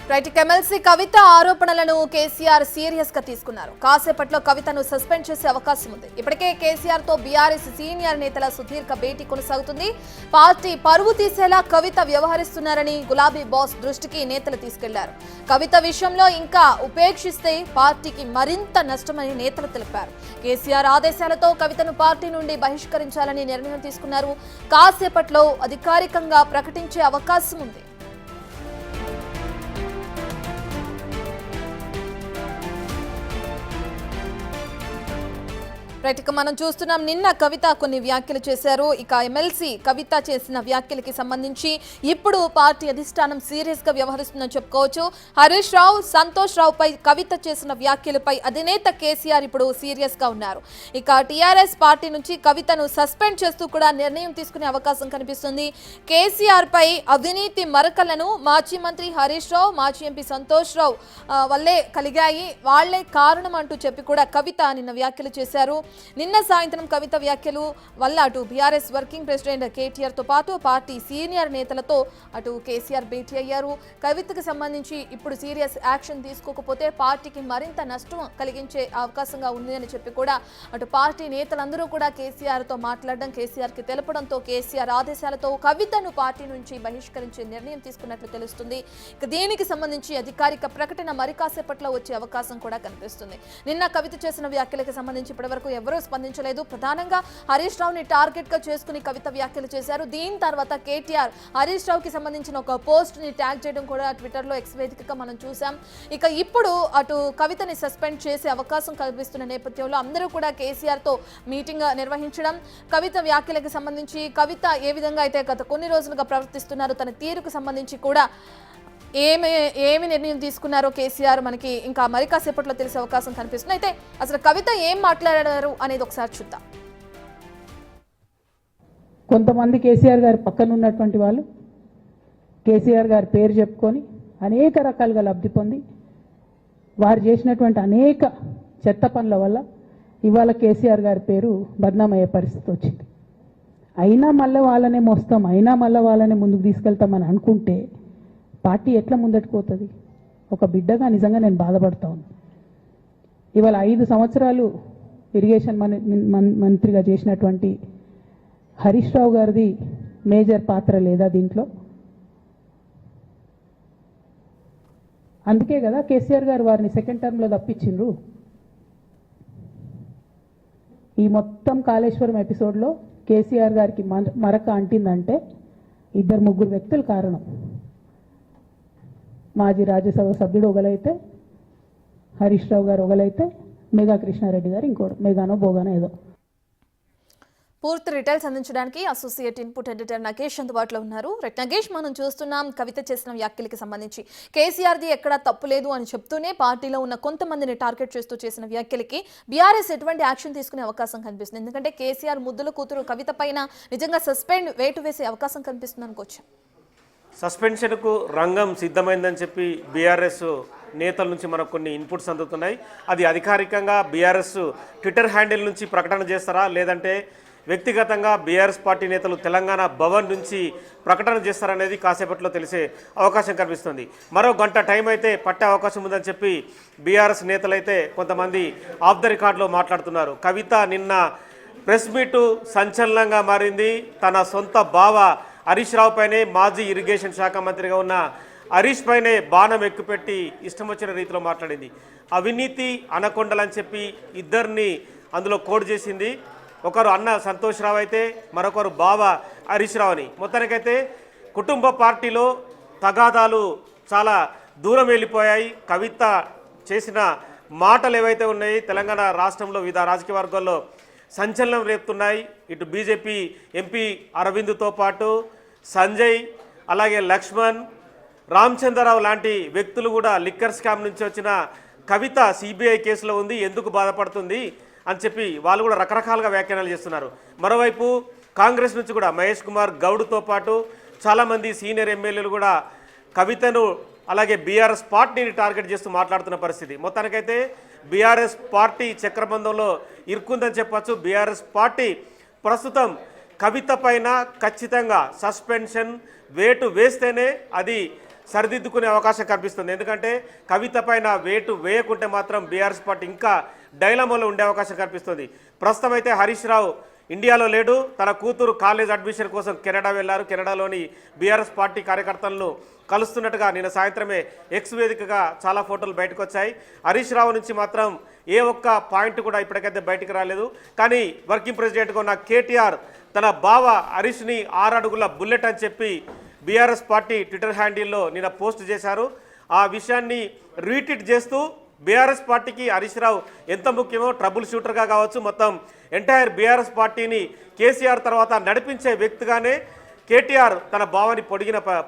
Right MLC కవిత ఆరోపణలను KCR serious గా తీసుకున్నారు. కాసేపట్లో కవితను సస్పెండ్ చేసే అవకాశం ఉంది. ఇప్పటికే కేసీఆర్ తో బీఆర్ఎస్ సీనియర్ నేతల సుదీర్ఘ భేటీ కొనసాగుతుంది. పార్టీ పరువు తీసేలా కవిత వ్యవహరిస్తున్నారని గులాబీ బాస్ దృష్టికి నేతలు తీసుకెళ్లారు. కవిత విషయంలో ఇంకా ఉపేక్షిస్తే పార్టీకి మరింత నష్టమని నేతలు తెలిపారు. కేసీఆర్ ఆదేశాలతో కవితను పార్టీ నుండి బహిష్కరించాలని నిర్ణయం తీసుకున్నారు. కాసేపట్లో అధికారికంగా ప్రకటించే అవకాశం ఉంది. రైట్, ఇక మనం చూస్తున్నాం నిన్న కవిత కొన్ని వ్యాఖ్యలు చేశారు. ఇక ఎమ్మెల్సీ కవిత చేసిన వ్యాఖ్యలకి సంబంధించి ఇప్పుడు పార్టీ అధిష్టానం సీరియస్ గా వ్యవహరిస్తుందని చెప్పుకోవచ్చు. హరీష్ రావు, సంతోష్ రావు పై కవిత చేసిన వ్యాఖ్యలపై అధినేత కేసీఆర్ ఇప్పుడు సీరియస్ గా ఉన్నారు. ఇక టీఆర్ఎస్ పార్టీ నుంచి కవితను సస్పెండ్ చేస్తూ కూడా నిర్ణయం తీసుకునే అవకాశం కనిపిస్తుంది. కేసీఆర్ పై అవినీతి మరకలను మాజీ మంత్రి హరీష్ రావు, మాజీ ఎంపీ సంతోష్ రావు వల్లే కలిగాయి, వాళ్లే కారణం అంటూ చెప్పి కూడా కవిత నిన్న వ్యాఖ్యలు చేశారు. నిన్న సాయంత్రం కవిత వ్యాఖ్యలు వల్ల అటు బీఆర్ఎస్ వర్కింగ్ ప్రెసిడెంట్ కేటీఆర్ తో పాటు పార్టీ సీనియర్ నేతలతో అటు కేసీఆర్ భేటీ అయ్యారు. కవితకు సంబంధించి ఇప్పుడు సీరియస్ యాక్షన్ తీసుకోకపోతే పార్టీకి మరింత నష్టం కలిగించే అవకాశంగా ఉంది అని చెప్పి కూడా అటు పార్టీ నేతలందరూ కూడా కేసీఆర్ తో మాట్లాడడం, కేసీఆర్ కి తెలపడంతో కేసీఆర్ ఆదేశాలతో కవితను పార్టీ నుంచి బహిష్కరించే నిర్ణయం తీసుకున్నట్లు తెలుస్తుంది. ఇక దీనికి సంబంధించి అధికారిక ప్రకటన మరి కాసేపట్లో వచ్చే అవకాశం కూడా కనిపిస్తుంది. నిన్న కవిత చేసిన వ్యాఖ్యలకు సంబంధించి ఇప్పటివరకు ఎవరూ స్పందించలేదు. ప్రధానంగా హరీష్ రావుని టార్గెట్ గా చేసుకుని కవిత వ్యాఖ్యలు చేశారు. దీని తర్వాత కేటీఆర్ హరీష్ రావుకి సంబంధించిన ఒక పోస్ట్ ని ట్యాగ్ చేయడం కూడా ట్విట్టర్ లో ఎక్స్ వేదికగా మనం చూసాం. ఇక ఇప్పుడు అటు కవితని సస్పెండ్ చేసే అవకాశం కల్పిస్తున్న నేపథ్యంలో అందరూ కూడా కేసీఆర్ తో మీటింగ్ నిర్వహించడం, కవిత వ్యాఖ్యలకు సంబంధించి కవిత ఏ విధంగా అయితే గత కొన్ని రోజులుగా ప్రవర్తిస్తున్నారు, తన తీరుకు సంబంధించి కూడా ఏమి నిర్ణయం తీసుకున్నారో కేసీఆర్ మనకి ఇంకా మరి కాసేపట్లో తెలిసే అవకాశం కనిపిస్తుంది. అయితే అసలు కవిత ఏం మాట్లాడారు అనేది ఒకసారి చూద్దాం. కొంతమంది కేసీఆర్ గారి పక్కన ఉన్నటువంటి వాళ్ళు కేసీఆర్ గారి పేరు చెప్పుకొని అనేక రకాలుగా లబ్ధి పొంది వారు చేసినటువంటి అనేక చెత్త పనుల వల్ల ఇవాళ కేసీఆర్ గారి పేరు బద్నామయ్యే పరిస్థితి వచ్చింది. అయినా మళ్ళీ వాళ్ళనే మోస్తాం, అయినా మళ్ళీ వాళ్ళనే ముందుకు తీసుకెళ్తామని అనుకుంటే పార్టీ ఎట్లా ముందట్టుకుపోతుంది? ఒక బిడ్డగా నిజంగా నేను బాధపడతా ఉన్నాను. ఇవాళ 5 సంవత్సరాలు ఇరిగేషన్ మంత్రిగా చేసినటువంటి హరీష్ రావు గారిది మేజర్ పాత్ర లేదా దీంట్లో? అందుకే కదా కేసీఆర్ గారు వారిని సెకండ్ టర్మ్లో తప్పించిండ్రు. ఈ మొత్తం కాళేశ్వరం ఎపిసోడ్లో కేసీఆర్ గారికి మరక అంటిందంటే 2-3 వ్యక్తులు కారణం. మాజీ రాజ్యసభ సభ్యుడు ఒకలైతే, హరీష్ రావు గారు ఒకలైతే, మేఘా కృష్ణారెడ్డి గారు ఇంకోటి, మేఘానో బోగానో ఏదో. పూర్తి డీటెయిల్స్ అందించడానికి అసోసియేట్ ఇన్పుట్ ఎడిటర్ నగేష్ అందుబాటులో ఉన్నారు. నగేష్, మనం చూస్తున్నాం కవిత చేసిన వ్యాఖ్యలకి సంబంధించి కేసీఆర్ది ఎక్కడా తప్పు లేదు అని చెప్తూనే పార్టీలో ఉన్న కొంతమందిని టార్గెట్ చేస్తూ చేసిన వ్యాఖ్యలకి బీఆర్ఎస్ ఎటువంటి యాక్షన్ తీసుకునే అవకాశం కనిపిస్తుంది? ఎందుకంటే కేసీఆర్ ముద్దుల కూతురు కవిత పైన నిజంగా సస్పెండ్ వేటు వేసే అవకాశం కనిపిస్తుంది అనుకోవచ్చు. సస్పెన్షన్కు రంగం సిద్ధమైందని చెప్పి బీఆర్ఎస్ నేతల నుంచి మనకు కొన్ని ఇన్పుట్స్ అందుతున్నాయి. అది అధికారికంగా బీఆర్ఎస్ ట్విట్టర్ హ్యాండిల్ నుంచి ప్రకటన చేస్తారా, లేదంటే వ్యక్తిగతంగా బీఆర్ఎస్ పార్టీ నేతలు తెలంగాణ భవన్ నుంచి ప్రకటన చేస్తారనేది కాసేపట్లో తెలిసే అవకాశం కనిపిస్తుంది. మరో గంట టైం అయితే పట్టే అవకాశం ఉందని చెప్పి బీఆర్ఎస్ నేతలైతే కొంతమంది ఆఫ్ ద రికార్డులో మాట్లాడుతున్నారు. కవిత నిన్న ప్రెస్ మీటు సంచలనంగా మారింది. తన సొంత బావ హరీష్ రావు పైనే, మాజీ ఇరిగేషన్ శాఖ మంత్రిగా ఉన్న హరీష్ పైనే బాణం ఎక్కుపెట్టి ఇష్టం వచ్చిన రీతిలో మాట్లాడింది. అవినీతి అనకొండలని చెప్పి ఇద్దరిని అందులో కోడ్ చేసింది. ఒకరు అన్న సంతోష్ రావు అయితే మరొకరు బావ హరీష్ రావు అని. మొత్తానికైతే కుటుంబ పార్టీలో తగాదాలు చాలా దూరం వెళ్ళిపోయాయి. కవిత చేసిన మాటలు ఏవైతే ఉన్నాయి తెలంగాణ రాష్ట్రంలో వివిధ రాజకీయ వర్గాల్లో సంచలనం రేపుతున్నాయి. ఇటు బీజేపీ ఎంపీ అరవింద్తో పాటు సంజయ్, అలాగే లక్ష్మణ్, రామచంద్రరావు లాంటి వ్యక్తులు కూడా లిక్కర్ స్కామ్ నుంచి వచ్చిన కవిత సిబిఐ కేసులో ఉంది, ఎందుకు బాధపడుతుంది అని చెప్పి వాళ్ళు కూడా రకరకాలుగా వ్యాఖ్యానాలు చేస్తున్నారు. మరోవైపు కాంగ్రెస్ నుంచి కూడా మహేష్ కుమార్ గౌడ్తో పాటు చాలామంది సీనియర్ ఎమ్మెల్యేలు కూడా కవితను అలాగే బీఆర్ఎస్ పార్టీని టార్గెట్ చేస్తూ మాట్లాడుతున్న పరిస్థితి. మొత్తానికైతే బీఆర్ఎస్ పార్టీ చక్రబంధంలో ఇరుక్కుందని చెప్పచ్చు. బీఆర్ఎస్ పార్టీ ప్రస్తుతం కవిత పైన ఖచ్చితంగా సస్పెన్షన్ వేటు వేస్తేనే అది సరిదిద్దుకునే అవకాశం కనిపిస్తుంది. ఎందుకంటే కవిత పైన వేటు వేయకుంటే మాత్రం బీఆర్ఎస్ పార్టీ ఇంకా డైలమాలో ఉండే అవకాశం కనిపిస్తుంది. ప్రస్తుతం అయితే హరీష్ రావు ఇండియాలో లేడు. తన కూతురు కాలేజ్ అడ్మిషన్ కోసం కెనడా వెళ్లారు. కెనడాలోని బీఆర్ఎస్ పార్టీ కార్యకర్తలను కలుస్తున్నట్టుగా నిన్న సాయంత్రమే ఎక్స్ వేదికగా చాలా ఫోటోలు బయటకు వచ్చాయి. హరీష్ రావు నుంచి మాత్రం ఏ ఒక్క పాయింట్ కూడా ఇప్పటికైతే బయటకు రాలేదు. కానీ వర్కింగ్ ప్రెసిడెంట్గా ఉన్న కేటీఆర్ తన బావ హరీష్ని 6 అడుగుల బుల్లెట్ అని చెప్పి బీఆర్ఎస్ పార్టీ ట్విట్టర్ హ్యాండిల్లో నిన్న పోస్ట్ చేశారు. ఆ విషయాన్ని రీట్వీట్ చేస్తూ బీఆర్ఎస్ పార్టీకి హరీష్ రావు ఎంత ముఖ్యమో, ట్రబుల్ షూటర్గా కావచ్చు, మొత్తం ఎంటైర్ బీఆర్ఎస్ పార్టీని కేసీఆర్ తర్వాత నడిపించే వ్యక్తిగానే కేటీఆర్ తన భావాన్ని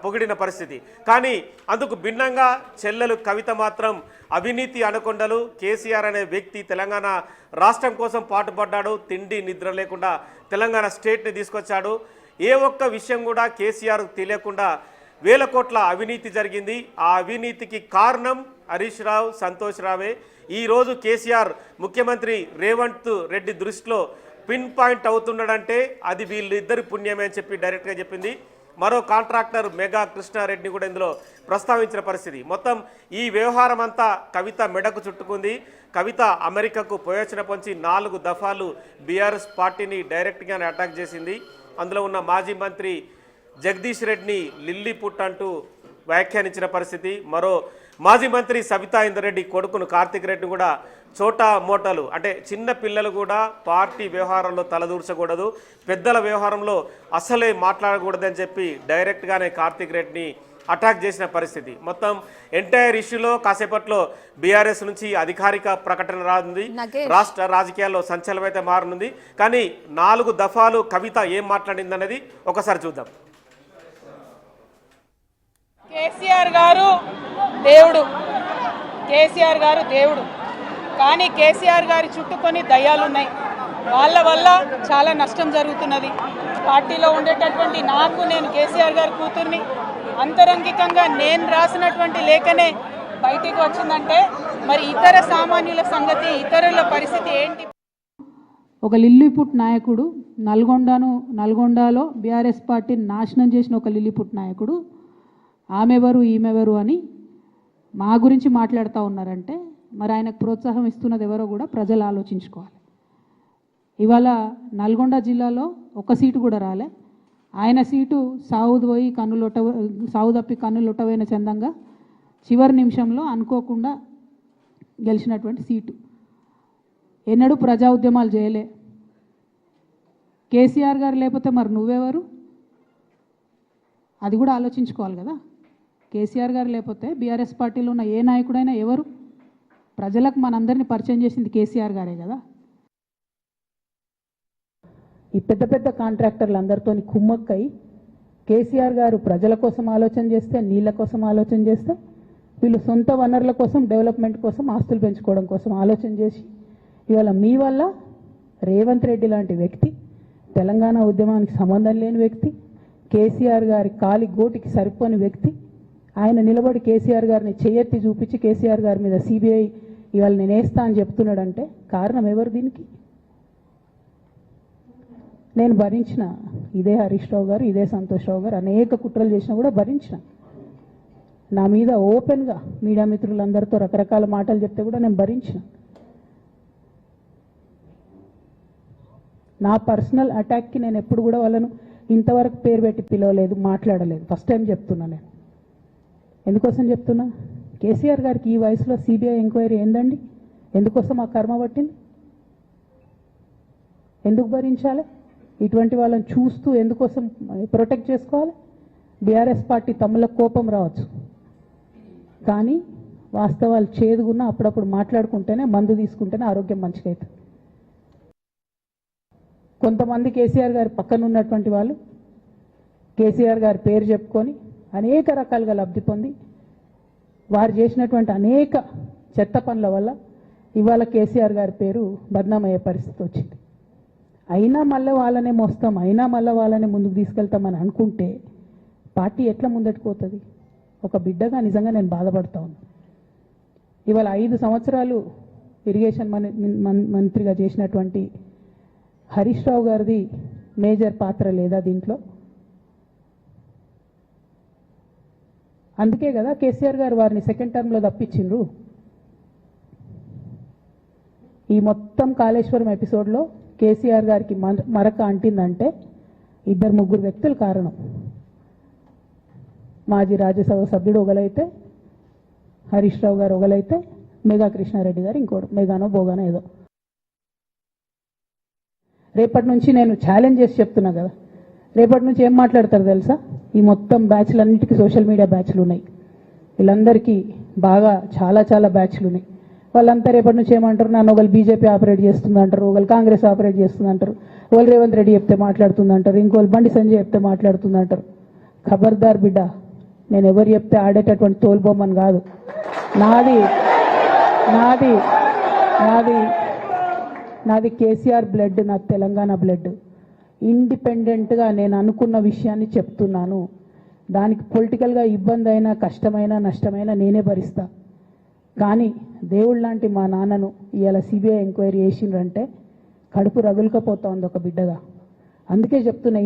పొగిడిన పరిస్థితి. కానీ అందుకు భిన్నంగా చెల్లెలు కవిత మాత్రం అవినీతి అనకొండలు, కేసీఆర్ అనే వ్యక్తి తెలంగాణ రాష్ట్రం కోసం పాటుపడ్డాడు, తిండి నిద్ర లేకుండా తెలంగాణ స్టేట్ని తీసుకొచ్చాడు, ఏ ఒక్క విషయం కూడా కేసీఆర్ తెలియకుండా వేల కోట్ల అవినీతి జరిగింది, ఆ అవినీతికి కారణం హరీష్ రావు, సంతోష్ రావే. ఈరోజు కేసీఆర్ ముఖ్యమంత్రి రేవంత్ రెడ్డి దృష్టిలో పిన్ పాయింట్ అవుతున్నాడంటే అది వీళ్ళిద్దరి పుణ్యమే అని చెప్పి డైరెక్ట్గా చెప్పింది. మరో కాంట్రాక్టర్ మెగా కృష్ణారెడ్డిని కూడా ఇందులో ప్రస్తావించిన పరిస్థితి. మొత్తం ఈ వ్యవహారం అంతా కవిత మెడకు చుట్టుకుంది. కవిత అమెరికాకు పోయొచ్చిన పొంచి 4 దఫాలు బీఆర్ఎస్ పార్టీని డైరెక్ట్గానే అటాక్ చేసింది. అందులో ఉన్న మాజీ మంత్రి జగదీష్ రెడ్డిని లిల్లీ పుట్ అంటూ వ్యాఖ్యానించిన పరిస్థితి. మరో మాజీ మంత్రి సబితా ఇందరెడ్డి కొడుకును కార్తిక్ రెడ్డిని కూడా చోటా మోటాలు అంటే చిన్న పిల్లలు కూడా పార్టీ వ్యవహారంలో తలదూర్చకూడదు, పెద్దల వ్యవహారంలో అసలే మాట్లాడకూడదని చెప్పి డైరెక్ట్గానే కార్తిక్ రెడ్డిని అటాక్ చేసిన పరిస్థితి. మొత్తం ఎంటైర్ ఇష్యూలో కాసేపట్లో బీఆర్ఎస్ నుంచి అధికారిక ప్రకటన రానుంది. రాష్ట్ర రాజకీయాల్లో సంచలనం అయితే మారనుంది. కానీ 4 దఫాలు కవిత ఏం మాట్లాడిందనేది ఒకసారి చూద్దాం. కేసీఆర్ గారు దేవుడు, కేసీఆర్ గారు దేవుడు. కానీ కేసీఆర్ గారి చుట్టూ కొన్ని దయ్యాలున్నాయి. వాళ్ళ వల్ల చాలా నష్టం జరుగుతున్నది. పార్టీలో ఉండేటటువంటి నేను కేసీఆర్ గారి కూతుర్ని అంతరంగికంగా నేను రాసినటువంటి లేఖనే బయటికి వచ్చిందంటే మరి ఇతర సామాన్యుల సంగతి, ఇతరుల పరిస్థితి ఏంటి? ఒక లిల్లీపుట్ నాయకుడు నల్గొండలో బీఆర్ఎస్ పార్టీని నాశనం చేసిన ఒక లిల్లీపుట్ నాయకుడు ఆమెవరు ఈమెవరు అని మా గురించి మాట్లాడుతూ ఉన్నారంటే మరి ఆయనకు ప్రోత్సాహం ఇస్తున్నది ఎవరో కూడా ప్రజలు ఆలోచించుకోవాలి. ఇవాళ నల్గొండ జిల్లాలో ఒక సీటు కూడా రాలే. ఆయన సీటు సావు తప్పి కన్నులొట్టవైన చందంగా చివరి నిమిషంలో అనుకోకుండా గెలిచినటువంటి సీటు. ఎన్నడూ ప్రజా ఉద్యమాలు చేయలే. కేసీఆర్ గారు లేకపోతే మరి నువ్వెవరు? అది కూడా ఆలోచించుకోవాలి కదా. కేసీఆర్ గారు లేకపోతే బీఆర్ఎస్ పార్టీలో ఉన్న ఏ నాయకుడైనా ఎవరు? ప్రజలకు మనందరినీ పరిచయం చేసింది కేసీఆర్ గారే కదా. ఈ పెద్ద పెద్ద కాంట్రాక్టర్లు అందరితో కుమ్మక్కై కేసీఆర్ గారు ప్రజల కోసం ఆలోచన చేస్తే, నీళ్ళ కోసం ఆలోచన చేస్తే, వీళ్ళు సొంత వనరుల కోసం, డెవలప్మెంట్ కోసం, ఆస్తులు పెంచుకోవడం కోసం ఆలోచన చేసి ఇవాళ మీ వల్ల రేవంత్ రెడ్డి లాంటి వ్యక్తి, తెలంగాణ ఉద్యమానికి సంబంధం లేని వ్యక్తి, కేసీఆర్ గారి కాలి గోటికి సరిపోని వ్యక్తి, ఆయన నిలబడి కేసీఆర్ గారిని చేయెత్తి చూపించి కేసీఆర్ గారి మీద సిబిఐ ఇవాళ నేను వేస్తా అని చెప్తున్నాడంటే కారణం ఎవరు దీనికి? నేను భరించిన ఇదే హరీష్ రావు గారు, ఇదే సంతోష్ రావు గారు అనేక కుట్రలు చేసినా కూడా భరించిన. నా మీద ఓపెన్గా మీడియా మిత్రులందరితో రకరకాల మాటలు చెప్తే కూడా నేను భరించిన. నా పర్సనల్ అటాక్కి నేను ఎప్పుడు కూడా వాళ్ళను ఇంతవరకు పేరు పెట్టి పిలవలేదు, మాట్లాడలేదు. ఫస్ట్ టైం చెప్తున్నా. నేను ఎందుకోసం చెప్తున్నా? కేసీఆర్ గారికి ఈ వయసులో సిబిఐ ఎంక్వైరీ ఏందండి? ఎందుకోసం ఆ కర్మ పట్టింది? ఎందుకు భరించాలి? ఇటువంటి వాళ్ళని చూస్తూ ఎందుకోసం ప్రొటెక్ట్ చేసుకోవాలి? బీఆర్ఎస్ పార్టీ తమల కోపం రావచ్చు, కానీ వాస్తవాలు చేదుగున్నా అప్పుడప్పుడు మాట్లాడుకుంటేనే, మందు తీసుకుంటేనే ఆరోగ్యం మంచిగా అవుతుంది. కొంతమంది కేసీఆర్ గారి పక్కన ఉన్నటువంటి వాళ్ళు కేసీఆర్ గారి పేరు చెప్పుకొని అనేక రకాలుగా లబ్ధి పొంది వారు చేసినటువంటి అనేక చెత్త పనుల వల్ల ఇవాళ కేసీఆర్ గారి పేరు బద్నామయ్యే పరిస్థితి వచ్చింది. అయినా మళ్ళీ వాళ్ళనే మోస్తాం, అయినా మళ్ళీ వాళ్ళనే ముందుకు తీసుకెళ్తామని అనుకుంటే పార్టీ ఎట్లా ముందట్టుకుపోతుంది? ఒక బిడ్డగా నిజంగా నేను బాధపడతా ఉన్నాను. ఇవాళ 5 సంవత్సరాలు ఇరిగేషన్ మంత్రిగా చేసినటువంటి హరీష్ రావు గారిది మేజర్ పాత్ర లేదా దీంట్లో? అందుకే కదా కేసీఆర్ గారు వారిని సెకండ్ టర్మ్లో తప్పించిండ్రు. ఈ మొత్తం కాళేశ్వరం ఎపిసోడ్లో కేసీఆర్ గారికి మరక అంటిందంటే 2-3 వ్యక్తులు కారణం. మాజీ రాజ్యసభ సభ్యుడు ఒకలైతే, హరీష్ రావు గారు ఒకలైతే, మెగా కృష్ణారెడ్డి గారు ఇంకోటి, మెగానో బోగానో ఏదో. రేపటి నుంచి నేను ఛాలెంజ్ చేసి చెప్తున్నా కదా, రేపటి నుంచి ఏం మాట్లాడతారు తెలుసా? ఈ మొత్తం బ్యాచ్లన్నిటికీ సోషల్ మీడియా బ్యాచ్లు ఉన్నాయి, వీళ్ళందరికీ బాగా చాలా చాలా బ్యాచ్లు ఉన్నాయి. వాళ్ళంతా రేపటి నుంచి ఏమంటారు? నన్ను ఒకళ్ళు బీజేపీ ఆపరేట్ చేస్తుంది అంటారు, ఒకళ్ళు కాంగ్రెస్ ఆపరేట్ చేస్తుంది అంటారు, ఒకళ్ళు రేవంత్ రెడ్డి చెప్తే మాట్లాడుతుంది అంటారు, ఇంకోళ్ళు బండి సంజయ్ చెప్తే మాట్లాడుతుంది అంటారు. ఖబర్దార్ బిడ్డ, నేను ఎవరు చెప్తే ఆడేటటువంటి తోలుబొమ్మని కాదు. నాది నాది నాది నాది కేసీఆర్ బ్లడ్, నాది తెలంగాణ బ్లడ్. ఇండిపెండెంట్గా నేను అనుకున్న విషయాన్ని చెప్తున్నాను. దానికి పొలిటికల్గా ఇబ్బంది అయినా, కష్టమైనా, నష్టమైనా నేనే భరిస్తా. కానీ దేవుడు లాంటి మా నాన్నను ఇవాళ సిబిఐ ఎంక్వైరీ చేసిండ్రంటే కడుపు రగులుకపోతా ఉంది ఒక బిడ్డగా. అందుకే చెప్తున్నా.